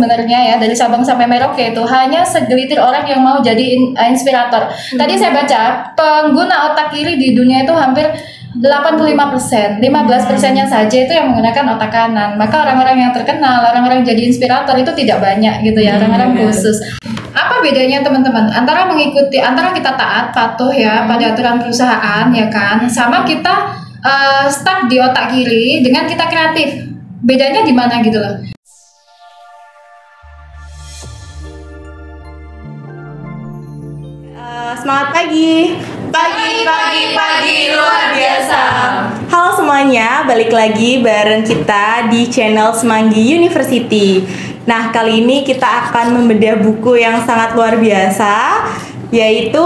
sebenarnya ya, dari Sabang sampai Merauke itu hanya segelintir orang yang mau jadi inspirator. Tadi saya baca pengguna otak kiri di dunia itu hampir 85%, 15%-nya saja itu yang menggunakan otak kanan. Maka orang-orang yang terkenal, orang-orang jadi inspirator itu tidak banyak gitu ya, orang-orang khusus. Apa bedanya teman-teman antara kita taat patuh ya pada aturan perusahaan ya kan, sama kita stuck di otak kiri dengan kita kreatif? Bedanya di mana gitu loh? Semangat pagi. Pagi luar biasa. Halo semuanya, balik lagi bareng kita di channel Semanggi University. Nah, kali ini kita akan membedah buku yang sangat luar biasa, yaitu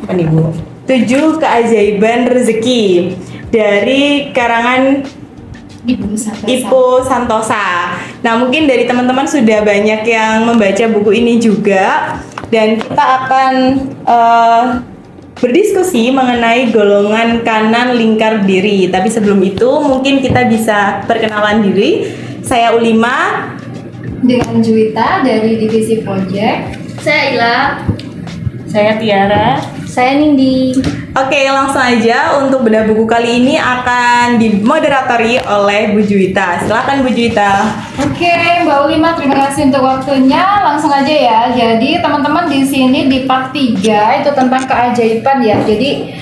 apa nih Bu? 7 Keajaiban Rezeki dari karangan Ibu Santosa. Nah, mungkin dari teman-teman sudah banyak yang membaca buku ini juga, dan kita akan berdiskusi mengenai golongan kanan lingkar diri. Tapi sebelum itu mungkin kita bisa perkenalan diri. Saya Ulima Dengan Juwita dari divisi project. Saya Ila. Saya Tiara. Saya Nindi. Oke, langsung aja untuk bedah buku kali ini akan dimoderatori oleh Bu Juwita. Silakan Bu Juwita. Oke, Mbak Ulima, terima kasih untuk waktunya. Langsung aja ya. Jadi teman-teman di sini di part 3 itu tentang keajaiban ya. Jadi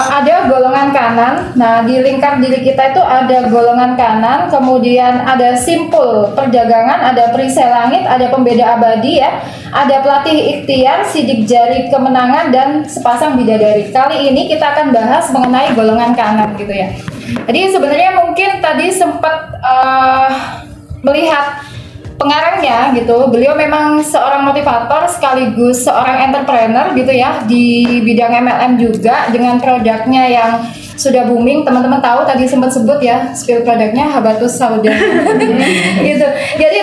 ada golongan kanan. Nah, di lingkar diri kita itu ada golongan kanan, kemudian ada simpul perdagangan, ada perisai langit, ada pembeda abadi ya. Ada pelatih ikhtiar, sidik jari kemenangan, dan sepasang bidadari. Kali ini kita akan bahas mengenai golongan kanan gitu ya. Jadi sebenarnya mungkin tadi sempat melihat pengarangnya gitu. Beliau memang seorang motivator sekaligus seorang entrepreneur gitu ya di bidang MLM juga, dengan produknya yang sudah booming. Teman-teman tahu tadi sempat sebut ya, spill produknya Habatus Sauda. Gitu. Jadi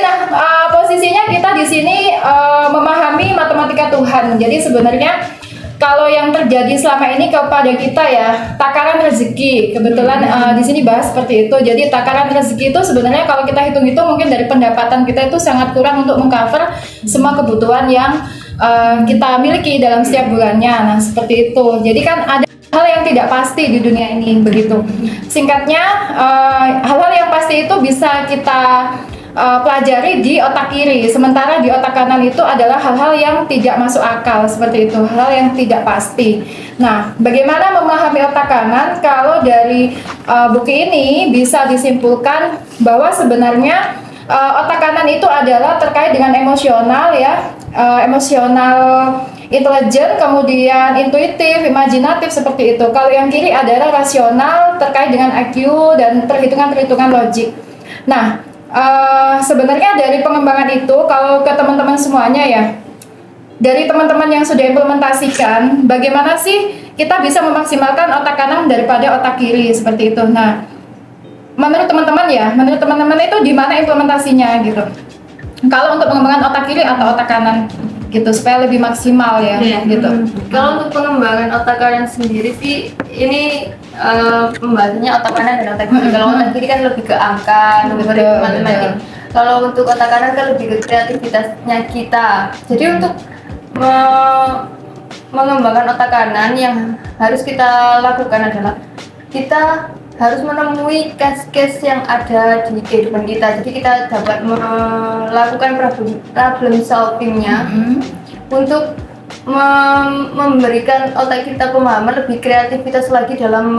posisinya kita di sini memahami matematika Tuhan. Jadi sebenarnya kalau yang terjadi selama ini kepada kita ya, takaran rezeki. Kebetulan di sini bahas seperti itu. Jadi takaran rezeki itu sebenarnya kalau kita hitung-hitung mungkin dari pendapatan kita itu sangat kurang untuk mengcover semua kebutuhan yang kita miliki dalam setiap bulannya. Nah, seperti itu. Jadi kan ada hal yang tidak pasti di dunia ini begitu. Singkatnya, hal-hal yang pasti itu bisa kita pelajari di otak kiri, sementara di otak kanan itu adalah hal-hal yang tidak masuk akal, seperti itu, hal yang tidak pasti. Nah, bagaimana memahami otak kanan? Kalau dari buku ini bisa disimpulkan bahwa sebenarnya otak kanan itu adalah terkait dengan emosional ya, emosional, intelijen, kemudian intuitif, imajinatif, seperti itu. Kalau yang kiri adalah rasional, terkait dengan IQ dan perhitungan-perhitungan logik. Nah, sebenarnya dari pengembangan itu, kalau ke teman-teman semuanya ya, dari teman-teman yang sudah implementasikan, bagaimana sih kita bisa memaksimalkan otak kanan daripada otak kiri, seperti itu. Nah, menurut teman-teman itu di mana implementasinya gitu? Kalau untuk pengembangan otak kiri atau otak kanan gitu, supaya lebih maksimal ya, gitu. Kalau untuk pengembangan otak kanan sendiri sih, ini pembahasannya otak kanan dan otak kiri. Kalau otak kiri kan lebih ke angka, numerik, matematik. Kalau untuk otak kanan kan lebih ke kreativitasnya kita. Jadi untuk mengembangkan otak kanan, yang harus kita lakukan adalah kita harus menemui case-case yang ada di kehidupan kita. Jadi kita dapat melakukan problem solving-nya untuk memberikan otak kita pemahaman lebih kreativitas lagi dalam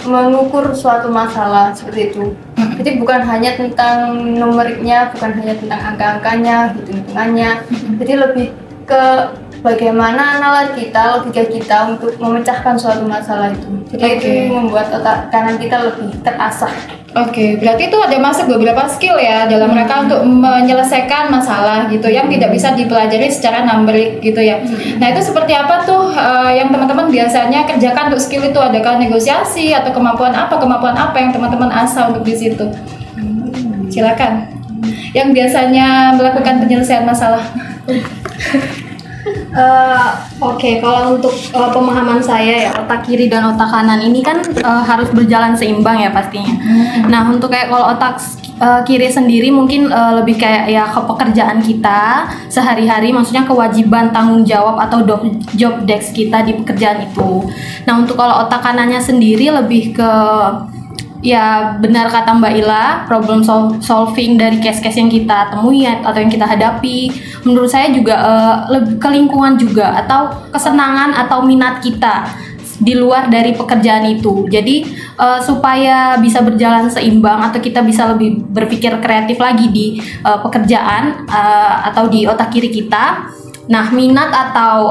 mengukur suatu masalah, seperti itu. Jadi bukan hanya tentang numeriknya, bukan hanya tentang angka-angkanya, hitung-hitungannya. Jadi lebih ke bagaimana nalar kita, logika kita untuk memecahkan suatu masalah itu. Jadi itu membuat otak kanan kita lebih terasah. Berarti itu ada masuk beberapa skill ya dalam mereka untuk menyelesaikan masalah gitu, yang tidak bisa dipelajari secara numerik gitu ya. Nah, itu seperti apa tuh yang teman-teman biasanya kerjakan untuk skill itu? Adakah negosiasi atau kemampuan apa yang teman-teman asah untuk di situ? Silakan. Yang biasanya melakukan penyelesaian masalah. Kalau untuk pemahaman saya ya, otak kiri dan otak kanan ini kan harus berjalan seimbang ya pastinya. Nah, untuk kayak kalau otak kiri sendiri mungkin lebih kayak ya ke pekerjaan kita sehari-hari, maksudnya kewajiban tanggung jawab atau job desk kita di pekerjaan itu. Nah untuk kalau otak kanannya sendiri lebih ke ya benar kata Mbak Ila, problem solving dari case-case yang kita temui atau yang kita hadapi. Menurut saya juga lebih ke lingkungan juga atau kesenangan atau minat kita di luar dari pekerjaan itu. Jadi supaya bisa berjalan seimbang atau kita bisa lebih berpikir kreatif lagi di pekerjaan atau di otak kiri kita. Nah, minat atau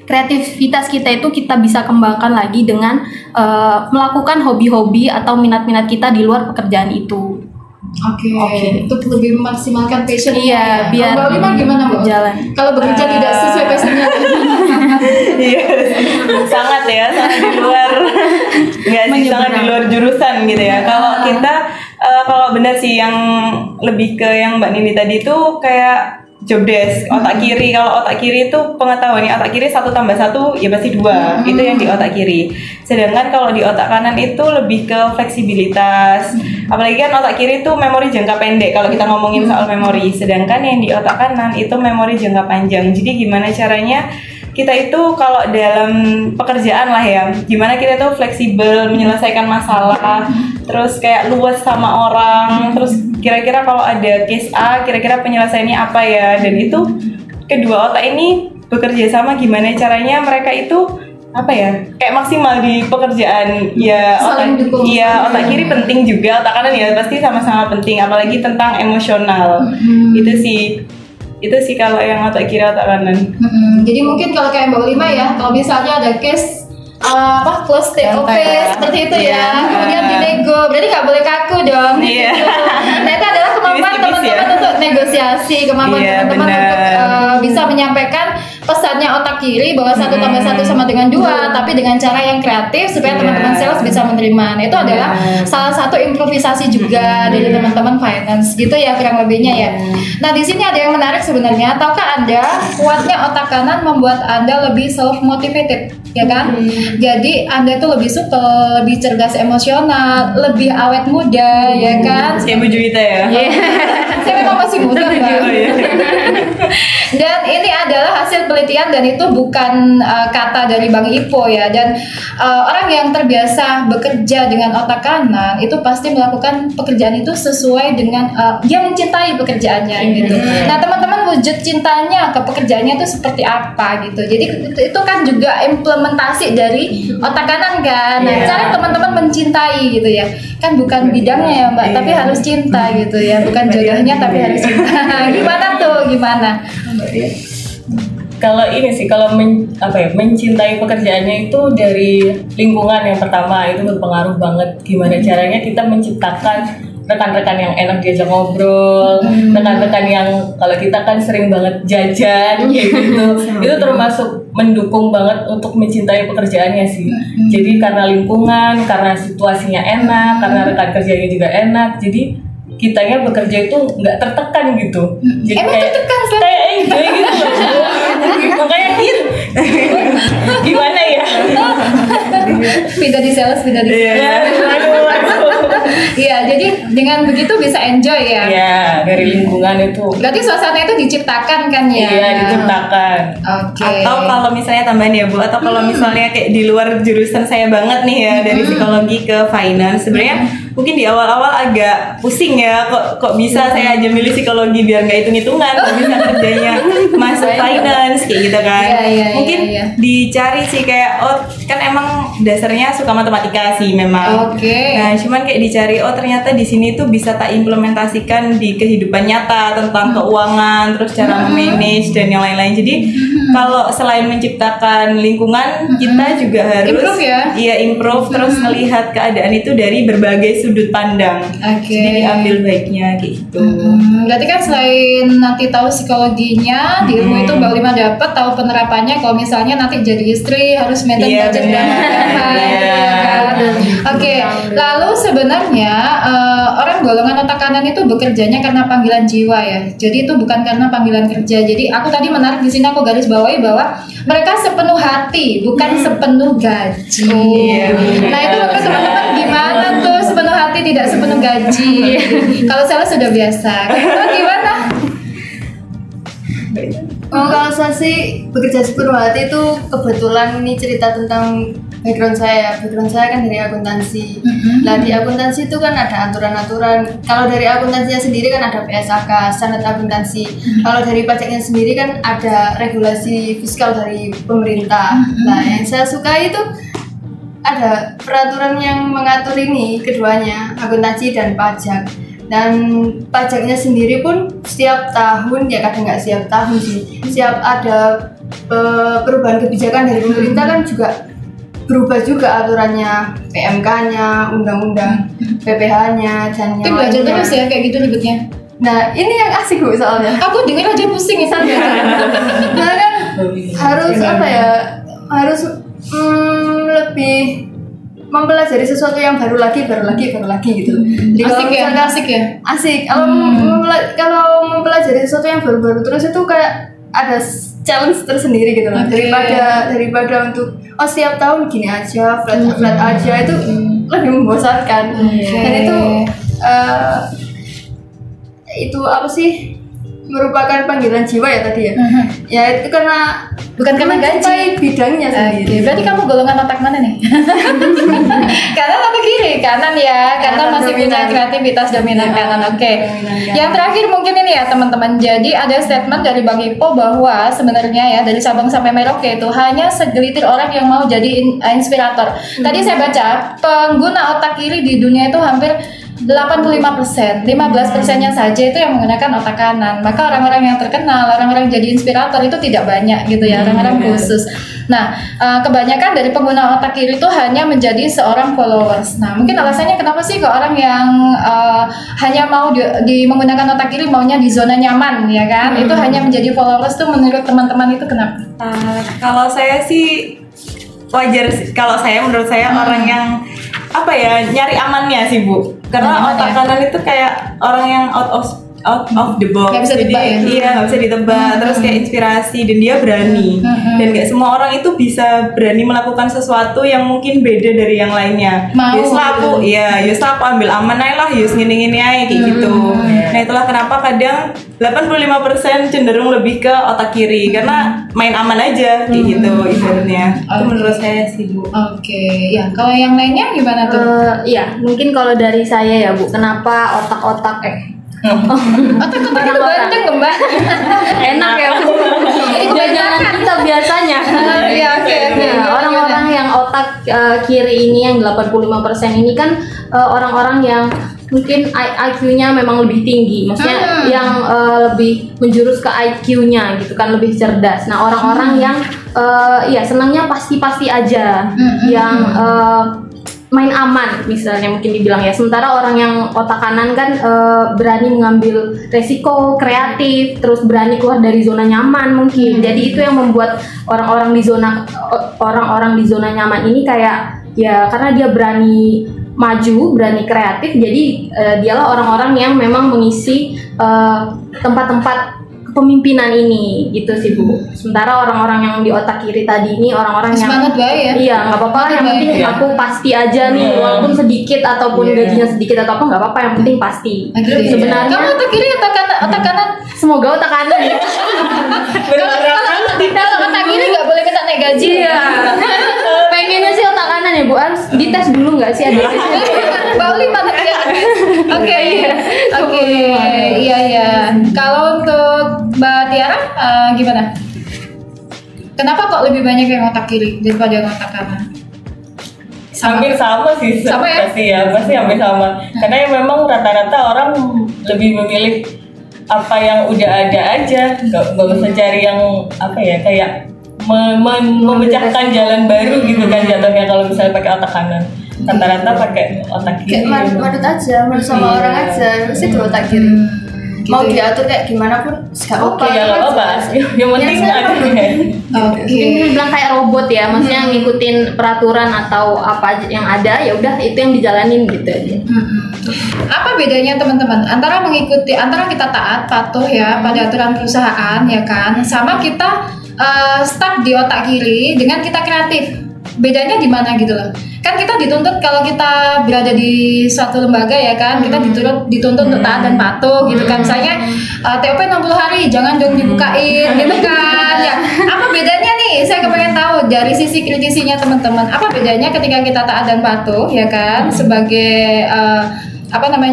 kreativitas kita itu kita bisa kembangkan lagi dengan melakukan hobi-hobi atau minat-minat kita di luar pekerjaan itu. Oke. Untuk lebih memaksimalkan passion. Iya, biar Mbak Lima gimana Mbak? berjalan. Kalau bekerja tidak sesuai passionnya. Iya, sangat di luar, nggak sih, sangat di luar jurusan gitu ya. Kalau kita, kalau benar sih yang lebih ke yang Mbak Nini tadi itu kayak job desk, otak kiri. Kalau otak kiri itu pengetahuan nih, otak kiri 1 tambah 1 ya pasti 2, itu yang di otak kiri. Sedangkan kalau di otak kanan itu lebih ke fleksibilitas. Apalagi kan otak kiri itu memori jangka pendek kalau kita ngomongin soal memori. Sedangkan yang di otak kanan itu memori jangka panjang. Jadi gimana caranya kita itu kalau dalam pekerjaan lah ya, gimana kita tuh fleksibel menyelesaikan masalah, terus kayak luas sama orang, terus kira-kira kalau ada case A, kira-kira penyelesaiannya apa ya, dan itu kedua otak ini bekerja sama gimana caranya mereka itu apa ya, kayak maksimal di pekerjaan ya. Otak kiri penting juga, otak kanan ya pasti sama-sama penting, apalagi tentang emosional. Itu sih kalau yang otak kiri otak kanan. Jadi mungkin kalau kayak Mbak Lima ya, kalau misalnya ada case close TOP seperti itu ya, kemudian dinego, berarti nggak boleh kaku dong. Nah itu adalah kemampuan teman-teman untuk negosiasi, kemampuan teman-teman untuk bisa menyampaikan pesannya otak kiri bahwa 1 tambah 1 sama dengan 2, tapi dengan cara yang kreatif supaya teman-teman sales bisa menerima. Nah, itu adalah salah satu improvisasi juga dari teman-teman finance gitu ya kurang lebihnya ya. Nah di sini ada yang menarik sebenarnya. Tahukah Anda kuatnya otak kanan membuat Anda lebih self motivated, ya kan? Jadi Anda itu lebih supel, lebih cerdas emosional, lebih awet muda, ya kan? Kayak Bu Juwita ya. Saya memang masih muda Mbak. Dan ini adalah hasil penelitian dan itu bukan kata dari Bang Ipo ya. Dan orang yang terbiasa bekerja dengan otak kanan itu pasti melakukan pekerjaan itu sesuai dengan dia mencintai pekerjaannya gitu. Nah teman-teman wujud cintanya ke pekerjaannya itu seperti apa gitu. Jadi itu kan juga implementasi dari otak kanan kan. Nah cara teman-teman mencintai gitu ya. Kan bukan bidangnya ya Mbak, tapi harus cinta gitu ya. Bukan jodohnya tapi harus cinta. Gimana tuh? Gimana? Kalau ini sih, kalau mencintai pekerjaannya itu dari lingkungan yang pertama itu berpengaruh banget. Gimana caranya kita menciptakan rekan-rekan yang enak diajak ngobrol, rekan-rekan yang kalau kita kan sering banget jajan kayak gitu, itu termasuk mendukung banget untuk mencintai pekerjaannya sih. Jadi karena lingkungan, karena situasinya enak, karena rekan kerjanya juga enak, jadi kitanya bekerja itu nggak tertekan gitu. Jadi kayak enjoy gitu loh. Makanya gitu. Gimana ya? Tidak di sales, tidak di Iya, jadi dengan begitu bisa enjoy ya. Iya, dari lingkungan itu. Berarti suasana itu diciptakan kan ya? Iya, diciptakan. Oke. Atau kalau misalnya tambahan ya Bu, atau kalau misalnya kayak di luar jurusan saya banget nih ya, dari psikologi ke finance, sebenarnya mungkin di awal-awal agak pusing ya, kok bisa saya aja milih psikologi biar nggak hitung-hitungan, kok bisa kerjanya masuk finance kayak gitu kan. Mungkin dicari sih kayak kan emang dasarnya suka matematika sih memang. Nah cuman kayak dicari ternyata di sini tuh bisa tak implementasikan di kehidupan nyata tentang keuangan, terus cara memanage dan yang lain-lain. Jadi kalau selain menciptakan lingkungan, kita juga harus improve terus melihat keadaan itu dari berbagai sudut pandang. Jadi diambil baiknya gitu. Berarti kan selain nanti tahu psikologinya, di ilmu itu Mbak Lima dapat tahu penerapannya. Kalau misalnya nanti jadi istri harus maintain budget dan lalu sebenarnya orang golongan otak kanan itu bekerjanya karena panggilan jiwa ya. Jadi itu bukan karena panggilan kerja. Jadi aku tadi menarik di sini, aku garis bawahi bahwa mereka sepenuh hati, bukan sepenuh gaji. Nah itu menurut teman-teman gimana tuh sepenuh hati tidak sepenuh gaji. Kalau sales sudah biasa. Kalau gimana? Kalau saya sih bekerja sepenuh hati itu kebetulan ini cerita tentang background saya. Background saya kan dari akuntansi. Nah di akuntansi itu kan ada aturan-aturan. Kalau dari akuntansinya sendiri kan ada PSAK, standar akuntansi. Kalau dari pajaknya sendiri kan ada regulasi fiskal dari pemerintah. Nah yang saya suka itu ada peraturan yang mengatur ini keduanya, akuntansi dan pajak. Dan pajaknya sendiri pun setiap tahun, ya kadang nggak setiap tahun sih, setiap ada perubahan kebijakan dari pemerintah kan juga berubah juga aturannya, PMK-nya, undang-undang, PPh-nya, dan Itu belajar terus ya kayak gitu ribetnya. Nah ini yang asik Bu soalnya. Aku denger aja pusing ya. Nah kan harus apa ya, harus lebih mempelajari sesuatu yang baru lagi gitu. Jadi Asik ya, misalkan- asik ya. asik. Kalau mempelajari sesuatu yang baru-baru terus itu kayak ada challenge tersendiri gitu loh. Oke. Daripada untuk setiap tahun gini aja, flat aja itu lebih membosankan. Dan itu apa sih? Merupakan panggilan jiwa ya tadi ya. Ya itu karena Bukan karena gaji. mencintai bidangnya sendiri. Oke, berarti kamu golongan otak mana nih? Kanan atau kiri? Kanan ya, karena Kanan masih punya dominan. kreativitas dominan Ya, kanan. Oke. dominan kanan. Yang terakhir mungkin ini ya teman-teman. Jadi ada statement dari Bang Ipo bahwa sebenarnya ya dari Sabang sampai Merauke itu hanya segelintir orang yang mau jadi inspirator. Tadi saya baca pengguna otak kiri di dunia itu hampir 85%, 15%-nya saja itu yang menggunakan otak kanan. Maka orang-orang yang terkenal, orang-orang yang jadi inspirator itu tidak banyak gitu ya, orang-orang khusus. Nah, kebanyakan dari pengguna otak kiri itu hanya menjadi seorang followers. Nah, mungkin alasannya kenapa sih kok orang yang hanya mau menggunakan otak kiri maunya di zona nyaman ya kan? Itu hanya menjadi followers tuh menurut teman-teman itu kenapa? Kalau saya sih wajar sih. Kalau saya menurut saya orang yang apa ya nyari amannya sih Bu. Karena Aman otak ya? kanan itu kayak orang yang out of the box. Nggak bisa Jadi ditebak ya? iya nggak bisa ditebak. Terus kayak inspirasi dan dia berani. Dan nggak semua orang itu bisa berani melakukan sesuatu yang mungkin beda dari yang lainnya. Mau Yuslah aku, gitu. iya Yuslah aku ambil aman aja lah, Yus gini-gini aja kayak gitu. Nah itulah kenapa kadang 85% cenderung lebih ke otak kiri karena main aman aja kayak gitu ibaratnya. Itu menurut saya sih Bu. Oke, ya kalau yang lainnya gimana tuh? Iya, mungkin kalau dari saya ya Bu, kenapa otak-otak Otak-otak itu bandeng Mbak. enak ya Bu. Jajanan kita biasanya. Iya, oke. Nah, orang-orang yang otak kiri ini yang 85% ini kan orang-orang yang mungkin IQ-nya memang lebih tinggi, maksudnya yang lebih menjurus ke IQ-nya gitu kan, lebih cerdas. Nah, orang-orang yang ya senangnya pasti-pasti aja, yang main aman misalnya mungkin dibilang ya. Sementara orang yang otak kanan kan berani mengambil resiko, kreatif, terus berani keluar dari zona nyaman mungkin. Jadi itu yang membuat orang-orang di zona nyaman ini kayak ya karena dia berani maju, berani kreatif, jadi dialah orang-orang yang memang mengisi tempat-tempat kepemimpinan ini gitu sih Bu. Sementara orang-orang yang di otak kiri tadi ini orang-orang yang Semangat baik ya. iya nggak apa-apa lah, yang penting Iya. aku pasti aja nih, walaupun sedikit ataupun gajinya sedikit atau apa nggak apa-apa, yang penting pasti. Oke. Sebenarnya kamu otak kiri otak kanan? Otak kanan. semoga otak kanan ya. Kalau otak kiri nggak boleh minta naik gaji. Iya. Pengennya sih otak kanan ya Bu, harus dites dulu nggak sih ada tes? Mbak Uli mana dia? Oke, oke, iya. Kalau untuk Mbak Tiara gimana? Kenapa kok lebih banyak yang otak kiri daripada yang otak kanan? Hampir sama sih, Sama ya? pasti hampir sama. Karena ya memang rata-rata orang lebih memilih apa yang udah ada aja, nggak usah cari yang apa ya kayak memecahkan jalan baru gitu kan jatuhnya kalau misalnya pakai otak kanan. Rata-rata pakai otak kiri. Kayak madut aja, madut sama orang aja, pasti di otak kiri. Mau diatur kayak gimana pun gak apa-apa. Oke, ya nggak apa-apa. Yang penting saya ada. Oke. Mungkin bilang kayak robot ya, maksudnya ngikutin peraturan atau apa aja yang ada, ya udah itu yang dijalanin gitu aja. Apa bedanya teman-teman antara kita taat patuh ya pada aturan perusahaan ya kan, sama kita stuck di otak kiri dengan kita kreatif? bedanya di mana gitu loh. Kan kita dituntut kalau kita berada di suatu lembaga ya kan, kita dituntut untuk taat dan patuh gitu kan. Misalnya TOP 60 hari jangan dong dibukain gitu kan. Ya, apa bedanya nih? Saya kepengen tahu dari sisi kritisinya teman-teman. Apa bedanya ketika kita taat dan patuh ya kan sebagai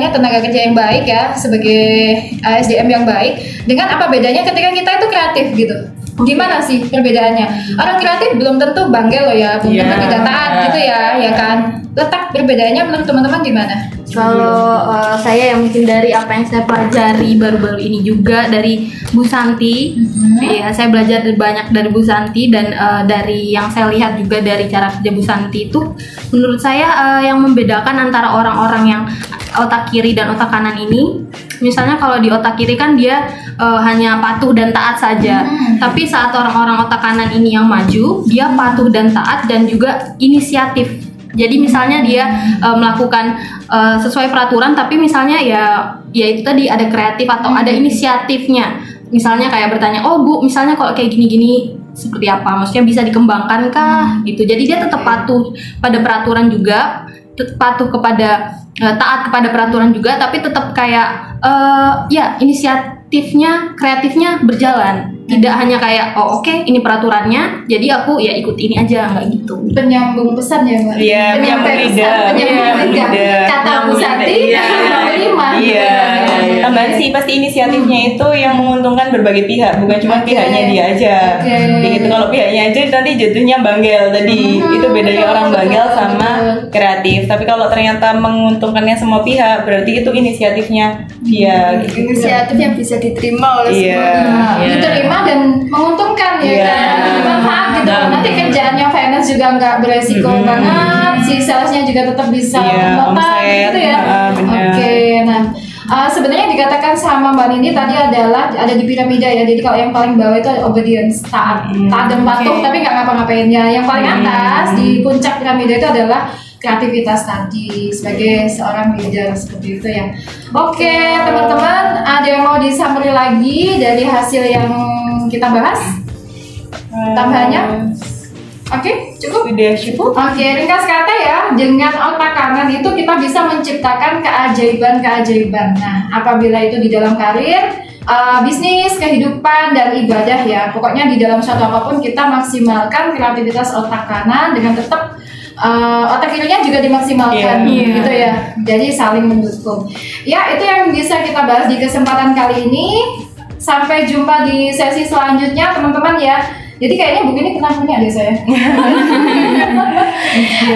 tenaga kerja yang baik ya, sebagai SDM yang baik, dengan apa bedanya ketika kita itu kreatif gitu. Gimana sih perbedaannya? Orang kreatif belum tentu bangga loh ya, belum tentu tidak taat gitu ya kan. Letak perbedaannya menurut teman-teman gimana? Kalau saya yang mungkin dari apa yang saya pelajari baru-baru ini juga dari Bu Santi, ya saya belajar banyak dari Bu Santi dan dari yang saya lihat juga dari cara kerja Bu Santi itu, menurut saya yang membedakan antara orang-orang yang otak kiri dan otak kanan ini, misalnya kalau di otak kiri kan dia hanya patuh dan taat saja, tapi saat orang-orang otak kanan ini yang maju, dia patuh dan taat dan juga inisiatif. Jadi misalnya dia melakukan sesuai peraturan, tapi misalnya ya itu tadi ada kreatif atau ada inisiatifnya. Misalnya kayak bertanya, oh Bu, misalnya kalau kayak gini-gini seperti apa? Maksudnya bisa dikembangkan kah? Gitu. Jadi dia tetap patuh pada peraturan juga, patuh kepada taat kepada peraturan juga, tapi tetap kayak inisiatifnya, kreatifnya berjalan. Tidak hanya kayak oke, ini peraturannya, jadi aku ya ikut ini aja, nggak gitu. Penyambung pesan ya Mbak. Iya, penyambung lidah. Kata Bu Santi, lima. Iya. Tambahan sih pasti inisiatifnya itu yang menguntungkan berbagai pihak, bukan cuma pihaknya dia aja. Gitu, kalau pihaknya aja nanti jatuhnya bangel tadi. Itu bedanya orang bangel sama kreatif. Tapi kalau ternyata menguntungkannya semua pihak, berarti itu inisiatifnya dia. Gitu. Inisiatif yang bisa diterima oleh semua pihak. Diterima dan menguntungkan ya kan, bermanfaat gitu. Nanti kerjaannya finance juga nggak beresiko banget, si salesnya juga tetap bisa memotong gitu ya. Oke, nah sebenarnya dikatakan sama Mbak Nini tadi adalah ada di piramida ya. Jadi kalau yang paling bawah itu obedience, taat dan patuh, tapi nggak ngapa-ngapainnya. Yang paling atas di puncak piramida itu adalah kreativitas tadi sebagai seorang leader seperti itu ya. Oke, teman-teman, ada yang mau disummary lagi dari hasil yang kita bahas? Tambahannya? Oke, cukup? Udah cukup. Oke, ringkas kata ya, dengan otak kanan itu kita bisa menciptakan keajaiban-keajaiban. Nah, apabila itu di dalam karir, bisnis, kehidupan, dan ibadah ya. Pokoknya di dalam suatu apapun kita maksimalkan kreativitas otak kanan dengan tetap otak kirinya juga dimaksimalkan gitu ya. Jadi saling mendukung. Ya, itu yang bisa kita bahas di kesempatan kali ini. Sampai jumpa di sesi selanjutnya teman-teman ya. Jadi kayaknya buku ini kena punya deh saya.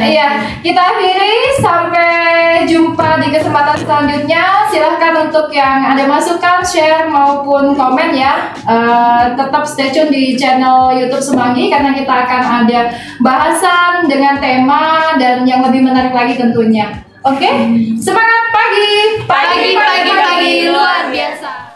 Iya, kita akhiri. Sampai jumpa di kesempatan selanjutnya. Silahkan untuk yang ada masukan, share maupun komen ya. Tetap stay tune di channel YouTube Semanggi karena kita akan ada bahasan dengan tema dan yang lebih menarik lagi tentunya. Oke, semangat pagi, Pagi luar biasa.